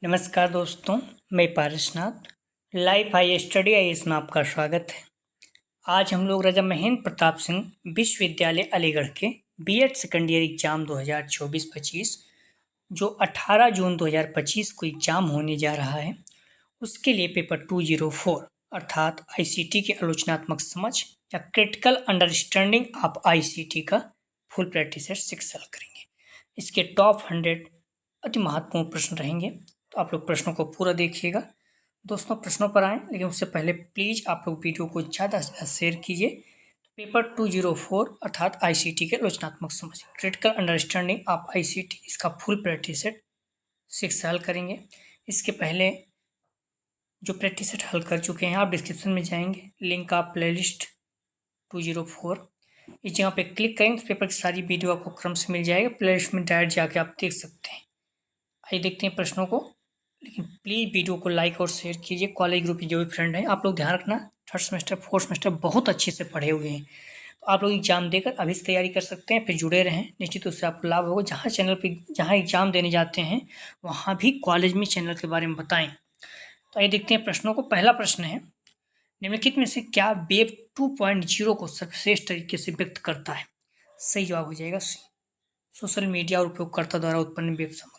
नमस्कार दोस्तों, मैं पारसनाथ। लाइफ आई स्टडी आई इसमें आपका स्वागत है। आज हम लोग राजा महेंद्र प्रताप सिंह विश्वविद्यालय अलीगढ़ के बीएड सेकेंड ईयर एग्जाम 2024-25 जो 18 जून 2025 को एग्जाम होने जा रहा है, उसके लिए पेपर 204 अर्थात आईसीटी की आलोचनात्मक समझ या क्रिटिकल अंडरस्टैंडिंग ऑफ आईसीटी का फुल प्रैक्टिस सेट 6 सॉल्व करेंगे। इसके टॉप 100 अति महत्वपूर्ण प्रश्न रहेंगे, तो आप लोग प्रश्नों को पूरा देखिएगा। दोस्तों, प्रश्नों पर आएँ लेकिन उससे पहले प्लीज़ आप लोग वीडियो को ज़्यादा से ज़्यादा शेयर कीजिए। पेपर 204 अर्थात आईसीटी के आलोचनात्मक समझ क्रिटिकल अंडरस्टैंडिंग ऑफ आईसीटी, इसका फुल प्रैक्टिस सेट 6 हल करेंगे। इसके पहले जो प्रैक्टिस सेट हल कर चुके हैं, आप डिस्क्रिप्शन में जाएंगे, लिंक आप प्लेलिस्ट 204 इस जगह पे क्लिक करेंगे तो पेपर की सारी वीडियो आपको क्रम से मिल जाएगा। प्लेलिस्ट में डायरेक्ट जाके आप देख सकते हैं। आइए देखते हैं प्रश्नों को, लेकिन प्लीज़ वीडियो को लाइक और शेयर कीजिए। कॉलेज ग्रुप के जो भी फ्रेंड हैं, आप लोग ध्यान रखना, थर्ड सेमेस्टर फोर्थ सेमेस्टर बहुत अच्छे से पढ़े हुए हैं, तो आप लोग एग्जाम देकर अभी से तैयारी कर सकते हैं। फिर जुड़े रहें, निश्चित रूप से आपको लाभ होगा। जहाँ चैनल पे जहाँ एग्जाम देने जाते हैं, वहाँ भी कॉलेज में चैनल के बारे में बताएं। तो आइए देखते हैं प्रश्नों को। पहला प्रश्न है, निम्नलिखित में से क्या वेब 2.0 को सर्वश्रेष्ठ तरीके से व्यक्त करता है? सही जवाब हो जाएगा सी, सोशल मीडिया और उपयोगकर्ता द्वारा उत्पन्न वेब सामग्री।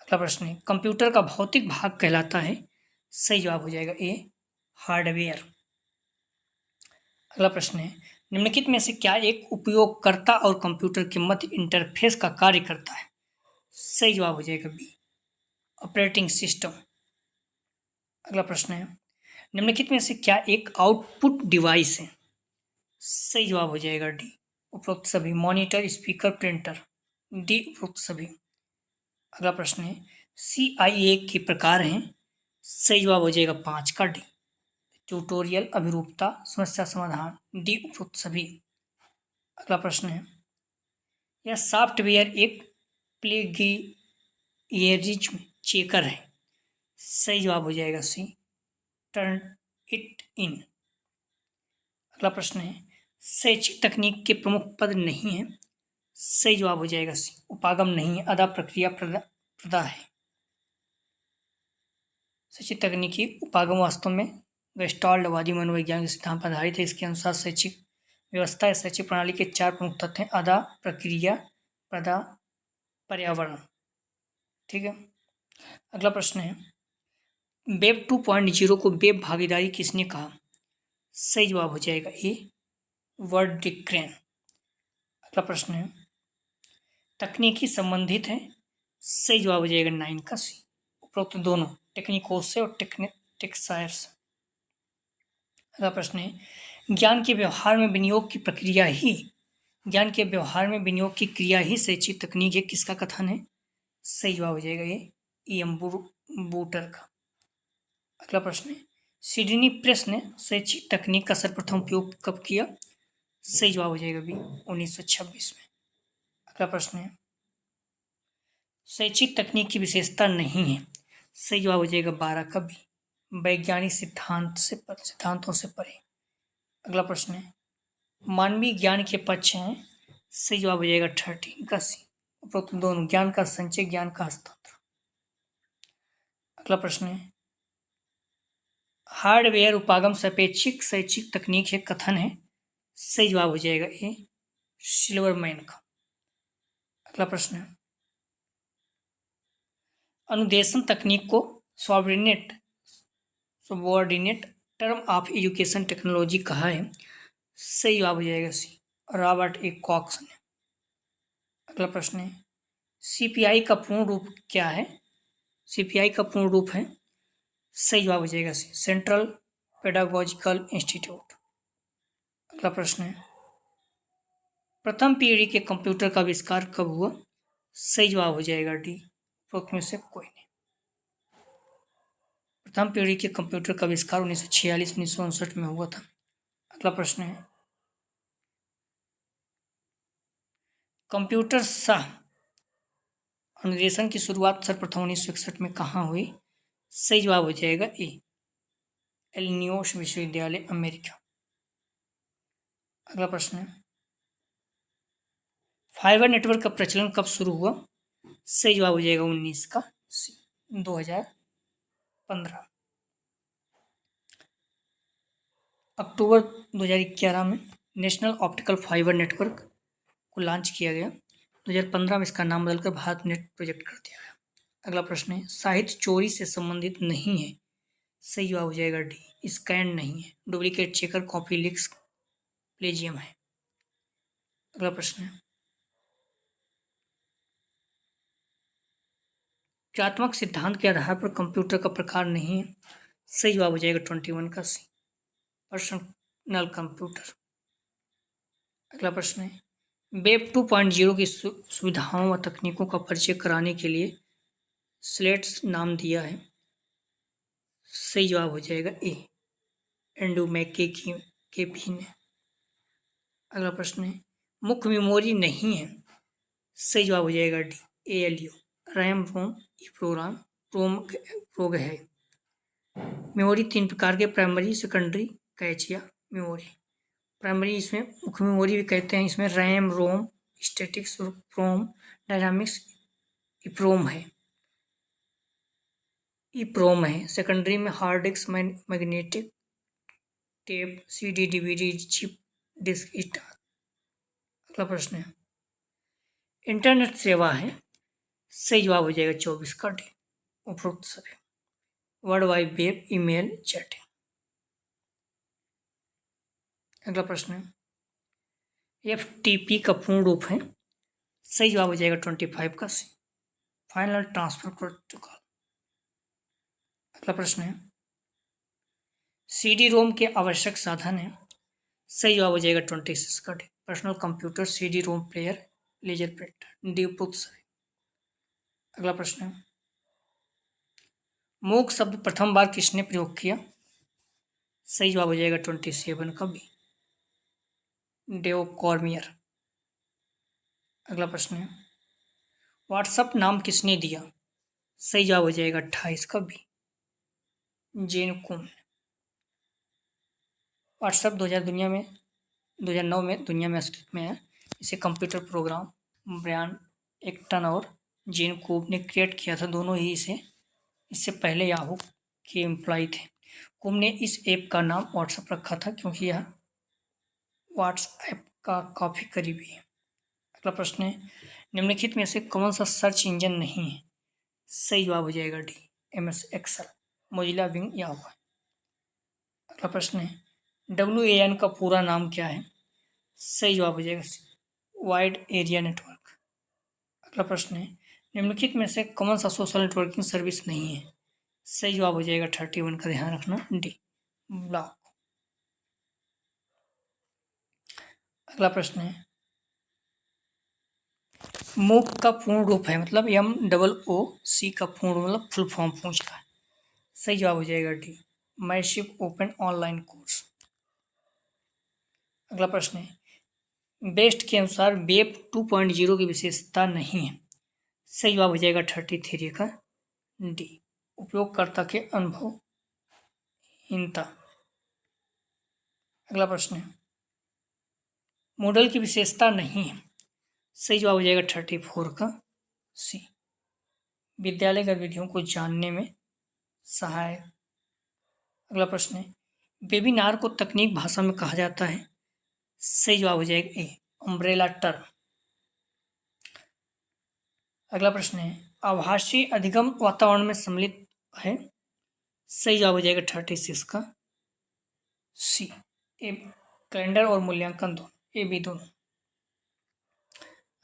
अगला प्रश्न है, कंप्यूटर का भौतिक भाग कहलाता है? सही जवाब हो जाएगा ए, हार्डवेयर। अगला प्रश्न है, निम्नलिखित में से क्या एक उपयोगकर्ता और कंप्यूटर के मध्य इंटरफेस का कार्य करता है? सही जवाब हो जाएगा बी, ऑपरेटिंग सिस्टम। अगला प्रश्न है, निम्नलिखित में से क्या एक आउटपुट डिवाइस है? सही जवाब हो जाएगा डी, उपरोक्त सभी, मॉनिटर, स्पीकर, प्रिंटर। डी उपरोक्त सभी। अगला प्रश्न है, CIA के प्रकार हैं? सही जवाब हो जाएगा 5 का डी, ट्यूटोरियल, अभिरूपता, समस्या समाधान। डी उपरोक्त सभी। अगला प्रश्न है, यह सॉफ्टवेयर एक प्लेगियरिज्म चेकर है? सही जवाब हो जाएगा सी, टर्न इट इन। अगला प्रश्न है, शैक्षिक तकनीक के प्रमुख पद नहीं है? सही जवाब हो जाएगा सी, उपागम नहीं है, अदा, प्रक्रिया, प्रदा है। शैक्षिक तकनीकी उपागम वास्तव में गेस्टाल्टवादी मनोवैज्ञानिक सिद्धांत पर आधारित है। इसके अनुसार शैक्षिक व्यवस्था या शैक्षिक प्रणाली के 4 प्रमुख तत्व हैं: अदा, प्रक्रिया, प्रदा, पर्यावरण। ठीक है। अगला प्रश्न है, वेब 2.0 को वेब भागीदारी किसने कहा? सही जवाब हो जाएगा ए, वर्ड डिक्रेन। अगला प्रश्न है, तकनीकी संबंधित है? सही जवाब हो जाएगा 9 का सी, उपरोक्त दोनों, टेक्निकोस से और टेक्सायर से। अगला प्रश्न है, ज्ञान के व्यवहार में विनियोग की प्रक्रिया ही ज्ञान के व्यवहार में विनियोग की क्रिया ही शैक्षिक तकनीक है, किसका कथन है? सही जवाब हो जाएगा ये, E.M. बूटर का। अगला प्रश्न है, सिडनी प्रेस ने शैक्षिक तकनीक का सर्वप्रथम उपयोग कब किया? सही जवाब हो जाएगा बी, 1926 में। अगला प्रश्न है, शैक्षिक तकनीक की विशेषता नहीं है? सही जवाब हो जाएगा 12 का बी, वैज्ञानिक सिद्धांतों से परे। अगला प्रश्न है, मानवीय ज्ञान के पक्ष हैं? सही जवाब हो जाएगा 13 का सी, उपरोक्त दोनों, ज्ञान का संचय, ज्ञान का हस्तांतरण। अगला प्रश्न है, हार्डवेयर उपागम सापेक्षिक शैक्षिक तकनीक है, कथन है? सही जवाब हो जाएगा ए, सिल्वरमैन का। अगला प्रश्न है, अनुदेशन तकनीक को subordinate term of education technology कहा है? सही जवाब हो जाएगा सी, रॉबर्ट ए कॉक्स ने। अगला प्रश्न है, CPI का पूर्ण रूप क्या है? CPI का पूर्ण रूप है, सही जवाब हो जाएगा सी, सेंट्रल पेडागोजिकल इंस्टीट्यूट। अगला प्रश्न है, प्रथम पीढ़ी के कंप्यूटर का आविष्कार कब हुआ? सही जवाब हो जाएगा डी, उपरोक्त में से कोई नहीं। प्रथम पीढ़ी के कंप्यूटर का आविष्कार 1946-1959 में हुआ था। अगला प्रश्न है, कंप्यूटर सह अनुदेशन की शुरुआत सर्वप्रथम 1961 में कहाँ हुई? सही जवाब हो जाएगा ए, इलिनोइस विश्वविद्यालय, अमेरिका। अगला प्रश्न है, फाइबर नेटवर्क का प्रचलन कब शुरू हुआ? सही जवाब हो जाएगा 19 का सी, 2015। अक्टूबर 2011 में नेशनल ऑप्टिकल फाइबर नेटवर्क को लॉन्च किया गया। 2015 में इसका नाम बदलकर भारत नेट प्रोजेक्ट कर दिया गया। अगला प्रश्न है, साहित्य चोरी से संबंधित नहीं है। सही जवाब हो जाएगा डी, स्कैन नहीं है। डुप्लीकेट चेकर, कॉपी लिंक्स प्लेजियम है। अगला प्रश्न है, क्रियात्मक सिद्धांत के आधार पर कंप्यूटर का प्रकार नहीं है। सही जवाब हो जाएगा 21 का सी, पर्सनल कंप्यूटर। अगला प्रश्न है, वेब 2.0 की सुविधाओं व तकनीकों का परिचय कराने के लिए स्लेट्स नाम दिया है। सही जवाब हो जाएगा ए, एंड्रू मैककेबी ने। अगला प्रश्न है, मुख्य मेमोरी नहीं है। सही जवाब हो जाएगा D, ALU, RAM ROM program प्रोग है। मेमोरी 3 प्रकार के, प्राइमरी, सेकेंडरी, कैच या मेमोरी। प्राइमरी इसमें मुख्य मेमोरी भी कहते हैं। इसमें RAM ROM, statics, PROM, dynamics, EPROM है। सेकेंडरी में hard disk, magnetic tape, CD, DVD, chip, disk star. अगला प्रश्न है, इंटरनेट सेवा है। सही जवाब हो जाएगा 24 का डी, उपरोक्त सभी। World wide web, email, chatting. अगला प्रश्न है, FTP का पूर्ण रूप है। सही जवाब हो जाएगा 25 का सी, फाइनल ट्रांसफर प्रोटोकॉल। अगला प्रश्न है, CD-ROM के आवश्यक साधन है। सही जवाब हो जाएगा 26 का D, personal computer, CD-ROM player, laser printer, D उपरोक्त सभी। अगला प्रश्न है, मूक शब्द प्रथम बार किसने प्रयोग किया। सही जवाब हो जाएगा 27 का बी, डेव कॉर्मियर। अगला प्रश्न है, व्हाट्सएप नाम किसने दिया। सही जवाब हो जाएगा 28 का बी, जेन कुम। व्हाट्सएप 2009 में दुनिया में अस्तित्व में है। इसे कंप्यूटर प्रोग्राम ब्रायन एक्टन और जेन कूब ने क्रिएट किया था। दोनों ही इससे पहले याहू के एम्प्लॉय थे। कुम ने इस ऐप का नाम व्हाट्सएप रखा था क्योंकि यह व्हाट्सएप का काफ़ी करीबी है। अगला प्रश्न है, निम्नलिखित में से कौन सा सर्च इंजन नहीं है। सही जवाब हो जाएगा D, MS excel, Mozilla Bing, Yahoo है। अगला प्रश्न है, WAN का पूरा नाम क्या है। सही जवाब हो जाएगा सी, वाइड एरिया नेटवर्क। अगला प्रश्न है, निम्नलिखित में से कौन सा सोशल नेटवर्किंग सर्विस नहीं है। सही जवाब हो जाएगा 31 का, ध्यान रखना डी, ब्लॉक। अगला प्रश्न है, मूक का पूर्ण रूप है, मतलब MOOC का पूर्ण मतलब फुल फॉर्म पूछ रहा है। सही जवाब हो जाएगा D, massive open online course. अगला प्रश्न है, बेस्ट के अनुसार वेब 2.0 की विशेषता नहीं है। सही जवाब हो जाएगा 33 का डी, उपयोगकर्ता के अनुभवहीनता। अगला प्रश्न है, मॉडल की विशेषता नहीं है। सही जवाब हो जाएगा 34 का सी, विद्यालय गतिविधियों को जानने में सहायक। अगला प्रश्न है, वेबिनार को तकनीक भाषा में कहा जाता है। सही जवाब हो जाएगा ए, अम्ब्रेला टर्म। अगला प्रश्न है, आभासी अधिगम वातावरण में सम्मिलित है। सही जवाब हो जाएगा 36 का सी, ए, कैलेंडर और मूल्यांकन दोनों, ए बी दोनों।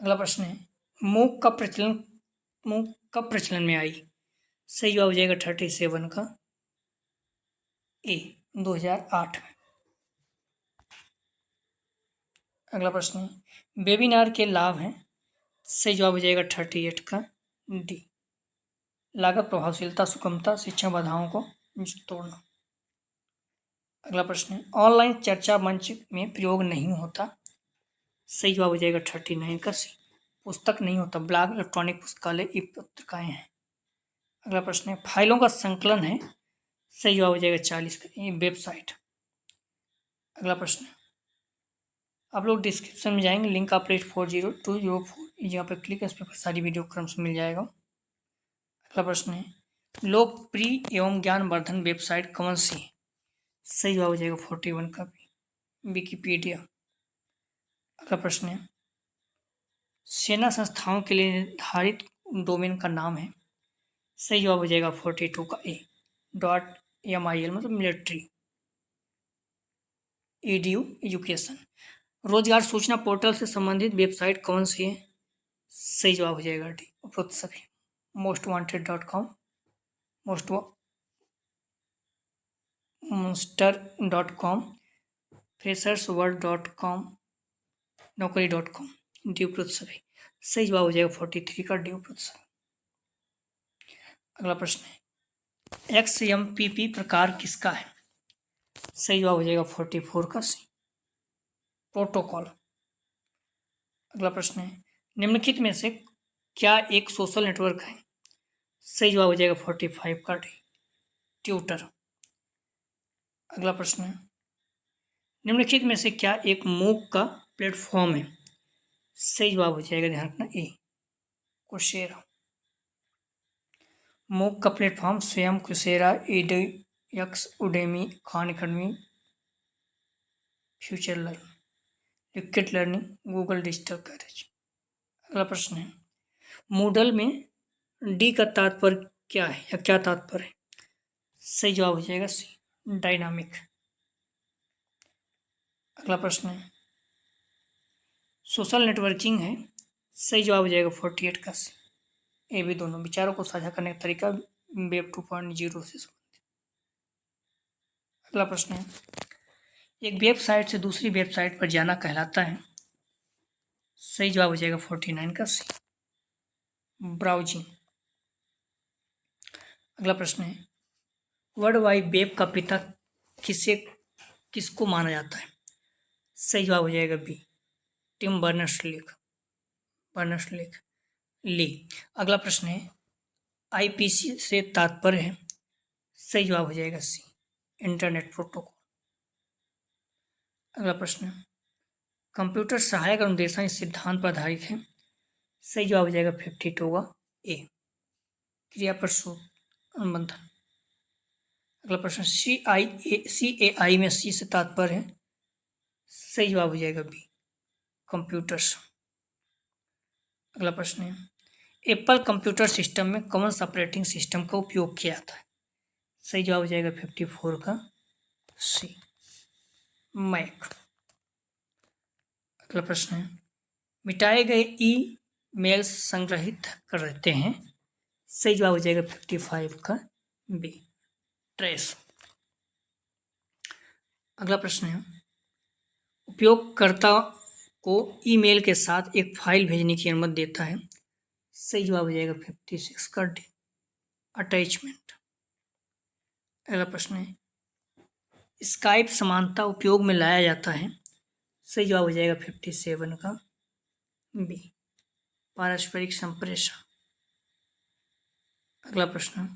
अगला प्रश्न है, मूक कब प्रचलन में आई। सही जवाब हो जाएगा 37 का ए, 2008 में। अगला प्रश्न है, वेबिनार के लाभ हैं। सही जवाब हो जाएगा 38 का डी, लागत प्रभावशीलता, सुगमता, शिक्षण बाधाओं को तोड़ना। अगला प्रश्न है, ऑनलाइन चर्चा मंच में प्रयोग नहीं होता। सही जवाब हो जाएगा 39 का सी, पुस्तक नहीं होता, ब्लॉग, इलेक्ट्रॉनिक पुस्तकालय, ई पत्रिकाएं हैं। अगला प्रश्न है, फाइलों का संकलन है। सही जवाब हो जाएगा 40 का, ये वेबसाइट। अगला प्रश्न है, आप लोग डिस्क्रिप्शन में जाएंगे, लिंक आप 840-204 यहाँ पर क्लिक है, इस पर सारी वीडियो क्रम से मिल जाएगा। अगला प्रश्न है, लोकप्रिय एवं ज्ञानवर्धन वेबसाइट कौन सी है? सही जवाब हो जाएगा 41 का भी, विकिपीडिया। अगला प्रश्न है, सेना संस्थाओं के लिए निर्धारित डोमेन का नाम है। सही जवाब हो जाएगा 42 का ए, .mil मतलब मिलिट्री edu एजुकेशन। रोजगार सूचना पोर्टल से संबंधित वेबसाइट कौन सी है? सही जवाब हो जाएगा डी, उपरोक्त सभी। mostwanted.com, monster.com, freshersworld.com, नौकरी.com, डी उपरोक्त सभी। सही जवाब हो जाएगा 43 का डी, उपरोक्त सभी। अगला प्रश्न है, XMPP प्रकार किसका है? सही जवाब हो जाएगा 44 का सी, प्रोटोकॉल। अगला प्रश्न है, निम्नलिखित में से क्या एक सोशल नेटवर्क है? सही जवाब हो जाएगा 45 का डी, ट्विटर। अगला प्रश्न है, निम्नलिखित में से क्या एक मूक का प्लेटफॉर्म है? सही जवाब हो जाएगा, ध्यान रखना, ए, कुसेरा। मूक का प्लेटफॉर्म स्वयं, Kusera, edX, Udemy, Khan academy, future learn, liquid learning, Google digital carriage. अगला प्रश्न है, मूडल में डी का तात्पर्य क्या है या क्या तात्पर्य है? सही जवाब हो जाएगा सी, डायनामिक। अगला प्रश्न है, सोशल नेटवर्किंग है। सही जवाब हो जाएगा 48 का सी, ए भी दोनों। विचारों को साझा करने का तरीका वेब 2.0 से संबंधित। अगला प्रश्न है, एक वेबसाइट से दूसरी वेबसाइट पर जाना कहलाता है। सही जवाब हो जाएगा 49 का सी, ब्राउजिंग। अगला प्रश्न है, वर्ल्ड वाइड वेब का पिता किसको माना जाता है? सही जवाब हो जाएगा बी, टिम बर्नर्स ली। अगला प्रश्न है, आईपीसी से तात्पर्य है। सही जवाब हो जाएगा सी, इंटरनेट प्रोटोकॉल। अगला प्रश्न है, कंप्यूटर सहायक अनुदेशन इस सिद्धांत पर आधारित है। सही जवाब हो जाएगा 52 का ए, क्रियाप्रसूत अनुबंधन। अगला प्रश्न, CAI में सी से तात्पर्य है। सही जवाब हो जाएगा बी, कंप्यूटर्स। अगला प्रश्न है, एप्पल कंप्यूटर सिस्टम में कौन सा ऑपरेटिंग सिस्टम का उपयोग किया जाता है? सही जवाब हो जाएगा 54 का सी, मैक। अगला प्रश्न है, मिटाए गए ईमेल्स संग्रहित कर रहते हैं। सही जवाब हो जाएगा 55 का बी, ट्रेस। अगला प्रश्न है, उपयोगकर्ता को ईमेल के साथ एक फाइल भेजने की अनुमति देता है। सही जवाब हो जाएगा 56 का डी, अटैचमेंट। अगला प्रश्न है, स्काइप समानता उपयोग में लाया जाता है। सही जवाब हो जाएगा 57 का बी, पारस्परिक संप्रेषण। अगला प्रश्न,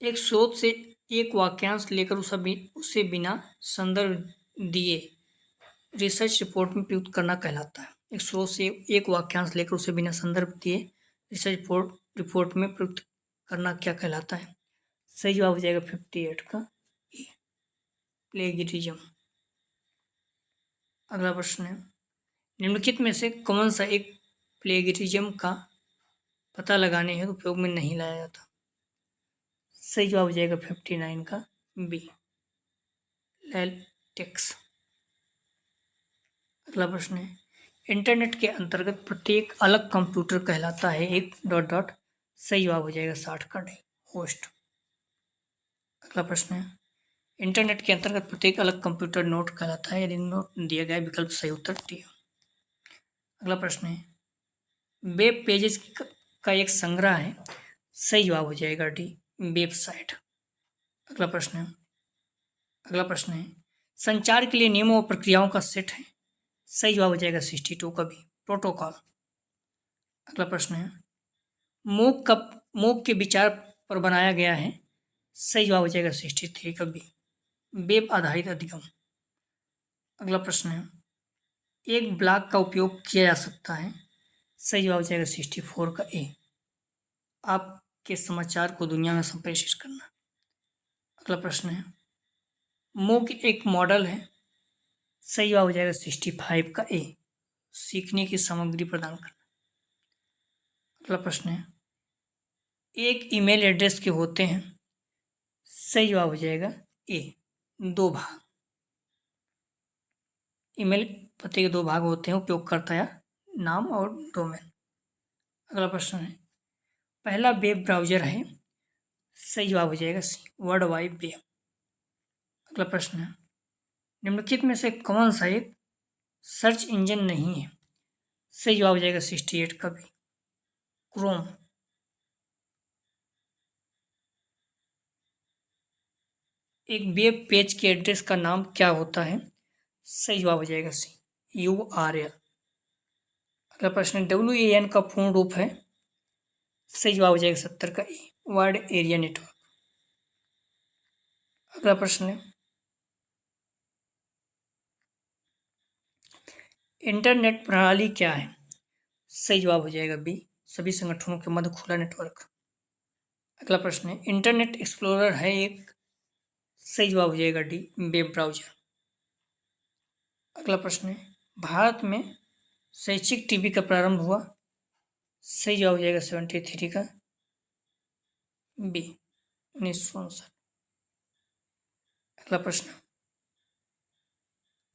एक स्रोत से एक वाक्यांश लेकर उसे बिना संदर्भ दिए रिसर्च रिपोर्ट में प्रयुक्त करना कहलाता है। एक स्रोत से एक वाक्यांश लेकर उसे बिना संदर्भ दिए रिसर्च रिपोर्ट में प्रयुक्त करना क्या कहलाता है? सही जवाब हो जाएगा 58 का ए, प्लेगियरिज्म। अगला प्रश्न है, निम्नलिखित में से कौन सा एक प्लेगियरिज्म का पता लगाने हेतु उपयोग में नहीं लाया जाता? सही जवाब हो जाएगा 59 का बी, लैटेक्स। अगला प्रश्न है, इंटरनेट के अंतर्गत प्रत्येक अलग कंप्यूटर कहलाता है एक ... सही जवाब हो जाएगा 60 का डी, होस्ट। अगला प्रश्न है, इंटरनेट के अंतर्गत प्रत्येक अलग कंप्यूटर नोड कहलाता है यदि नोड दिया गया विकल्प सही उत्तर डी। अगला प्रश्न है, वेब पेजेस का एक संग्रह है। सही जवाब हो जाएगा डी, वेबसाइट। अगला प्रश्न है, संचार के लिए नियमों और प्रक्रियाओं का सेट है। सही जवाब हो जाएगा 62 का भी, प्रोटोकॉल। अगला प्रश्न है, मूक के विचार पर बनाया गया है। सही जवाब हो जाएगा 63 का बी, वेब आधारित अधिगम। अगला प्रश्न है, एक ब्लॉक का उपयोग किया जा सकता है। सही जवाब हो जाएगा 64 का ए, आप के समाचार को दुनिया में संप्रेषित करना। अगला प्रश्न है, मूक एक मॉडल है। सही जवाब हो जाएगा 65 का ए, सीखने की सामग्री प्रदान करना। अगला प्रश्न है, एक ईमेल एड्रेस के होते हैं। सही जवाब हो जाएगा ए, 2 भाग। ईमेल पते के 2 भाग होते हैं, उपयोगकर्ता या नाम और डोमेन। अगला प्रश्न है, पहला वेब ब्राउज़र है। सही जवाब हो जाएगा सी, वर्ल्ड वाइड वेब। अगला प्रश्न है, निम्नलिखित में से कौन सा एक सर्च इंजन नहीं है। सही जवाब हो जाएगा 68 का भी, क्रोम। एक वेब पेज के एड्रेस का नाम क्या होता है। सही जवाब हो जाएगा सी, URL। अगला प्रश्न है, WAN का पूर्ण रूप है। सही जवाब हो जाएगा 70 का ए, वाइड एरिया नेटवर्क। अगला प्रश्न है, इंटरनेट प्रणाली क्या है। सही जवाब हो जाएगा बी, सभी संगठनों के मध्य खुला नेटवर्क। अगला प्रश्न है, इंटरनेट एक्सप्लोरर है एक। सही जवाब हो जाएगा डी, वेब ब्राउज़र। अगला प्रश्न है, भारत में शैक्षिक टीवी का प्रारंभ हुआ। सही जवाब हो जाएगा 73 का बी, 1959। अगला प्रश्न,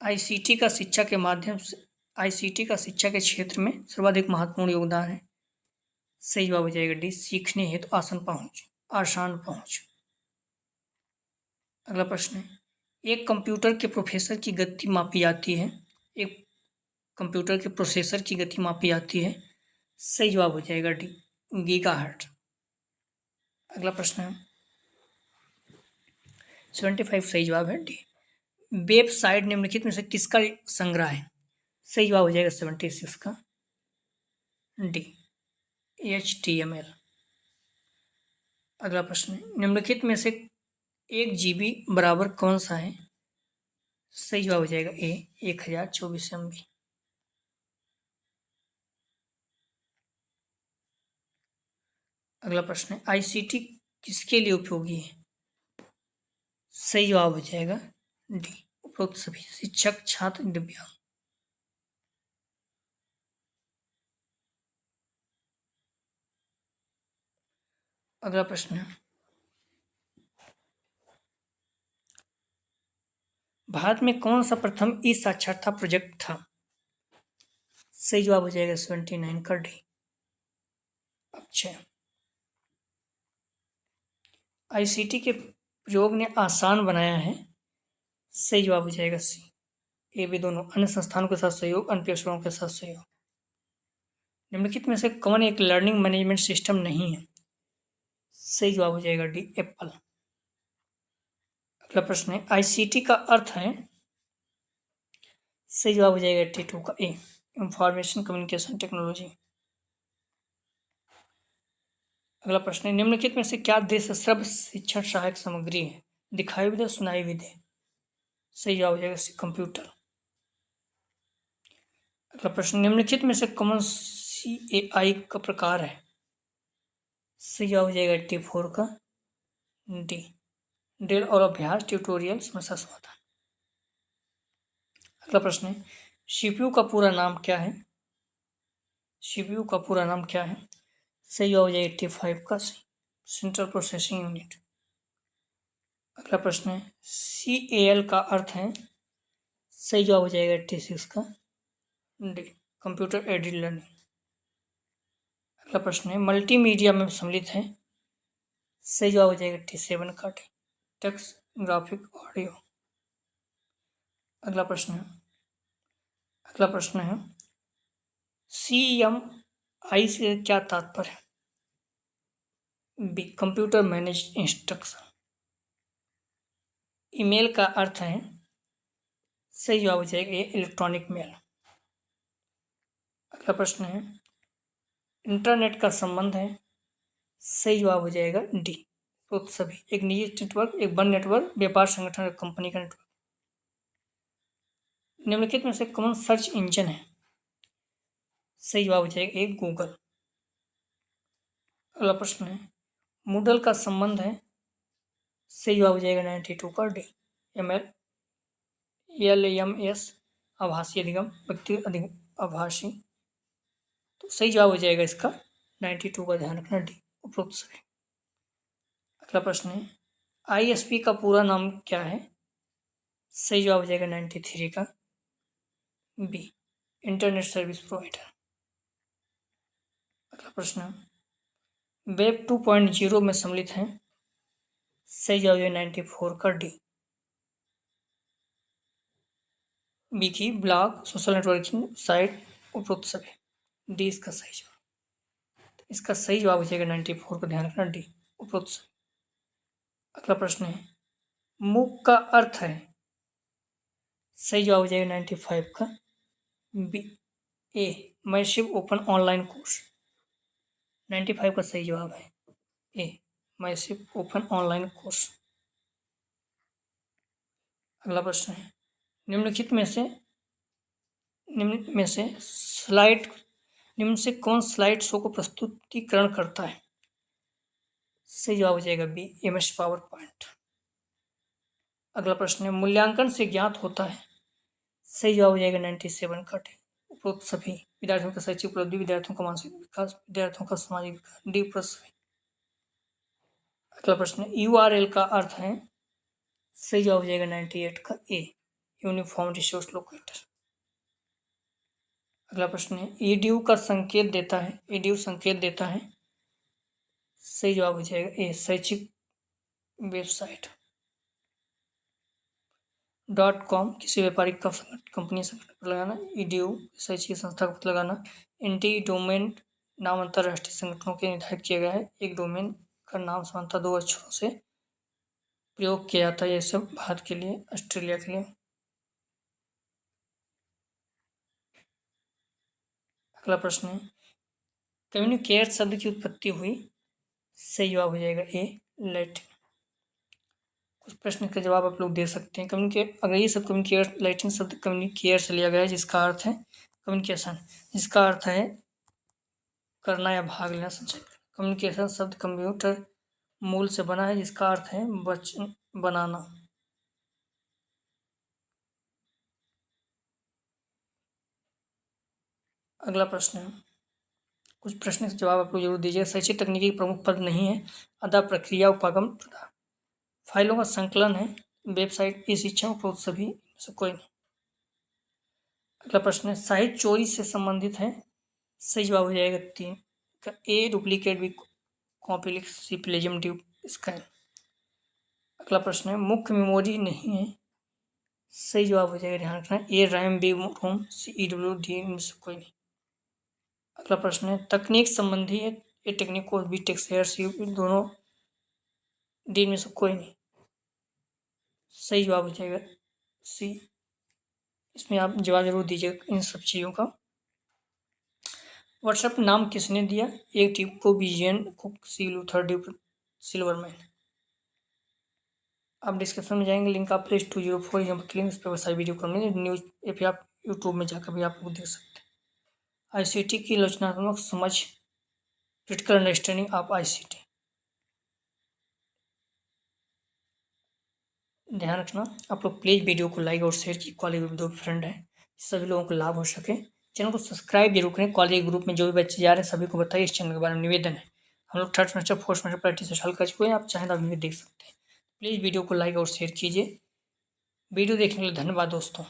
आईसीटी का शिक्षा के माध्यम से आईसीटी का शिक्षा के क्षेत्र में सर्वाधिक महत्वपूर्ण योगदान है। सही जवाब हो जाएगा डी, सीखने हेतु आसान पहुंच। अगला प्रश्न है, एक कंप्यूटर के प्रोसेसर की गति मापी जाती है। एक कंप्यूटर के प्रोसेसर की गति मापी जाती है। सही जवाब हो जाएगा डी, गीगाहर्ट्ज। अगला प्रश्न है, 75 सही जवाब है डी। वेबसाइट निम्नलिखित में से किसका संग्रह है। सही जवाब हो जाएगा 76 का डी, HTML। अगला प्रश्न है, निम्नलिखित में से 1 GB बराबर कौन सा है। सही जवाब हो जाएगा ए, 1024 MB। अगला प्रश्न है, आईसीटी किसके लिए उपयोगी है। सही जवाब हो जाएगा डी, उपरोक्त सभी, शिक्षक, छात्र, दिव्यांग। अगला प्रश्न है, भारत में कौन सा प्रथम ई साक्षरता प्रोजेक्ट था। सही जवाब हो जाएगा 79 का डी, अक्षय। आईसीटी के प्रयोग ने आसान बनाया है। सही जवाब हो जाएगा सी, ए बी दोनों, अन्य संस्थानों के साथ सहयोग, अन्य पेशेवरों के साथ सहयोग। निम्नलिखित में से कौन एक लर्निंग मैनेजमेंट सिस्टम नहीं है। सही जवाब हो जाएगा डी, एप्पल। अगला प्रश्न है, आईसीटी का अर्थ है। सही जवाब हो जाएगा 82 का ए, इंफॉर्मेशन कम्युनिकेशन टेक्नोलॉजी। अगला प्रश्न है, निम्नलिखित में से क्या देश श्रव्य शिक्षण सहायक सामग्री है। दिखाई भी दे, सुनाई भी दे। सही जवाब हो जाएगा कंप्यूटर। अगला प्रश्न, निम्नलिखित में से कौन सी AI का प्रकार है। सही जवाब हो जाएगा 84 का डी, ड्रिल और अभ्यास, ट्यूटोरियल, समस्या समाधान। अगला प्रश्न है, CPU का पूरा नाम क्या है। CPU का पूरा नाम क्या है। सही जवाब हो जाएगा 85 का सी, सेंट्रल प्रोसेसिंग यूनिट। अगला प्रश्न है, CAL का अर्थ है। सही जवाब हो जाएगा 86 का डी, कंप्यूटर एडेड लर्निंग। अगला प्रश्न है, मल्टीमीडिया में सम्मिलित है। सही जवाब हो जाएगा 87 का डी, टेक्स्ट, ग्राफिक, ऑडियो। अगला प्रश्न है, CMI से क्या तात्पर्य है। B, computer manage instruction. Email का अर्थ है। सही जवाब हो जाएगा ये, इलेक्ट्रॉनिक मेल। अगला प्रश्न है, इंटरनेट का संबंध है। सही जवाब हो जाएगा डी, तो सभी, एक निजी नेटवर्क, एक बंद नेटवर्क, व्यापार संगठन और कंपनी का नेटवर्क। निम्नलिखित में से कौन सर्च इंजन है। सही जवाब हो जाएगा एक, गूगल। अगला प्रश्न है, मूडल का संबंध है, सही जवाब हो जाएगा 92 का डी। LMS आभासी अधिगम, व्यक्ति आभासी, तो सही जवाब हो जाएगा इसका 92 का, ध्यान रखना डी, उपरोक्त सभी। अगला प्रश्न है, ISP का पूरा नाम क्या है? सही जवाब हो जाएगा 93 का बी, इंटरनेट सर्विस प्रोवाइडर। अगला प्रश्न, वेब 2.0 में सम्मिलित हैं, सही जवाब है 94 का D, Vicky, blog, social networking site, उपरोक्त सभी, डी इसका सही जवाब। इसका सही जवाब हो जाएगा 94 का, ध्यान रखना डी, उपरोक्त सभी। अगला प्रश्न है, मूक का अर्थ है, सही जवाब हो जाएगा 95 का बी, ए, मैसिव ओपन ऑनलाइन कोर्स। 95 का सही जवाब है ए, मैसिव ओपन ऑनलाइन कोर्स। अगला प्रश्न है, निम्नलिखित निम्न से कौन स्लाइड शो को प्रस्तुतिकरण करता है? सही जवाब हो जाएगा बी, MS पावर पॉइंट। अगला प्रश्न है, मूल्यांकन से ज्ञात होता है, सही जवाब हो जाएगा 97 का डी, उपरोक्त सभी, विद्यार्थियों का शैक्षिक उपलब्धि, विद्यार्थियों का मानसिक विकास, विद्यार्थियों का सामाजिक विकास, डी उपरोक्त सभी। अगला प्रश्न है, URL का अर्थ है, सही जवाब हो जाएगा 98 का ए, यूनिफॉर्म रिसोर्स लोकेटर। अगला प्रश्न है, EDU का संकेत देता है, EDU संकेत देता है, सही जवाब हो जाएगा ए, शैक्षिक वेबसाइट। .com किसी व्यापारिक कंपनी से पता लगाना, EDU शैक्षिक संस्था का पता लगाना, एंटी डोमेन नाम अंतरराष्ट्रीय संगठनों के निर्धारित किया गया है, एक डोमेन का नाम सामान्यतः 2 अक्षरों से प्रयोग किया जाता है, ये सब भारत के लिए, ऑस्ट्रेलिया के लिए। अगला प्रश्न है, कम्युनिकेट शब्द की उत्पत्ति हुई, सही जवाब हो जाएगा ए, लैटिन। कुछ प्रश्न का जवाब आप लोग दे सकते हैं। कम्युनिकेट, अगर ये सब कम्युनिकेट, लैटिन शब्द कम्युनिकेट से लिया गया है, जिसका अर्थ है कम्युनिकेशन, जिसका अर्थ है करना या भाग लेना, संचय। कम्युनिकेशन शब्द कंप्यूटर मूल से बना है, जिसका अर्थ है वचन बनाना। अगला प्रश्न है, कुछ प्रश्न का जवाब आप लोग जरूर दीजिए। शैक्षिक तकनीकी प्रमुख पद नहीं है, अदा, प्रक्रिया, उपागम, प्रदान, फाइलों का संकलन है, वेबसाइट, ई शिक्षा, उपरोक्त सभी से कोई नहीं। अगला प्रश्न है, साहित्य चोरी से संबंधित है, सही जवाब हो जाएगा 3 का ए, डुप्लीकेट भी, कॉपी, सी, प्लेजियम, ड्यूप, स्कैन। अगला प्रश्न है, मुख्य मेमोरी नहीं है, सही जवाब हो जाएगा, ध्यान रखना ए, रैम, बी, रोम, सी, EW, डी इनमें से कोई नहीं। अगला प्रश्न है, तकनीक संबंधी है, ए, टेक्निक कोर्स, बी, टेक्सटाइल, सी, दोनों, डी इनमें से कोई नहीं। सही जवाब हो जाएगा सी, इसमें आप जवाब जरूर दीजिएगा इन सब चीज़ों का। व्हाट्सएप नाम किसने दिया? एक टीप को विजयन कुक, सी, लूथर, डी, सिल्वरमैन। आप डिस्क्रिप्शन में जाएंगे, लिंक आप प्लेस 204 यहाँ पर क्लिक, इस पर सारी वीडियो कर लेंगे, न्यूज या फिर आप यूट्यूब में जाकर भी आप लोग देख सकते हैं। ICT की आलोचनात्मक समझ, क्रिटिकल अंडरस्टैंडिंग ऑफ ICT। ध्यान रखना आप लोग प्लीज़ वीडियो को लाइक और शेयर की, कॉलेज ग्रुप जो फ्रेंड है सभी लोगों को लाभ हो सके। चैनल को सब्सक्राइब जरूर करें। कॉलेज ग्रुप में जो भी बच्चे जा रहे हैं सभी को बताइए, इस चैनल के बारे में निवेदन है। हम लोग third semester, fourth semester practice हल कर चुके हैं, आप चाहें तो अभी भी देख सकते हैं। प्लीज़ वीडियो को लाइक और शेयर कीजिए। वीडियो देखने के लिए धन्यवाद दोस्तों।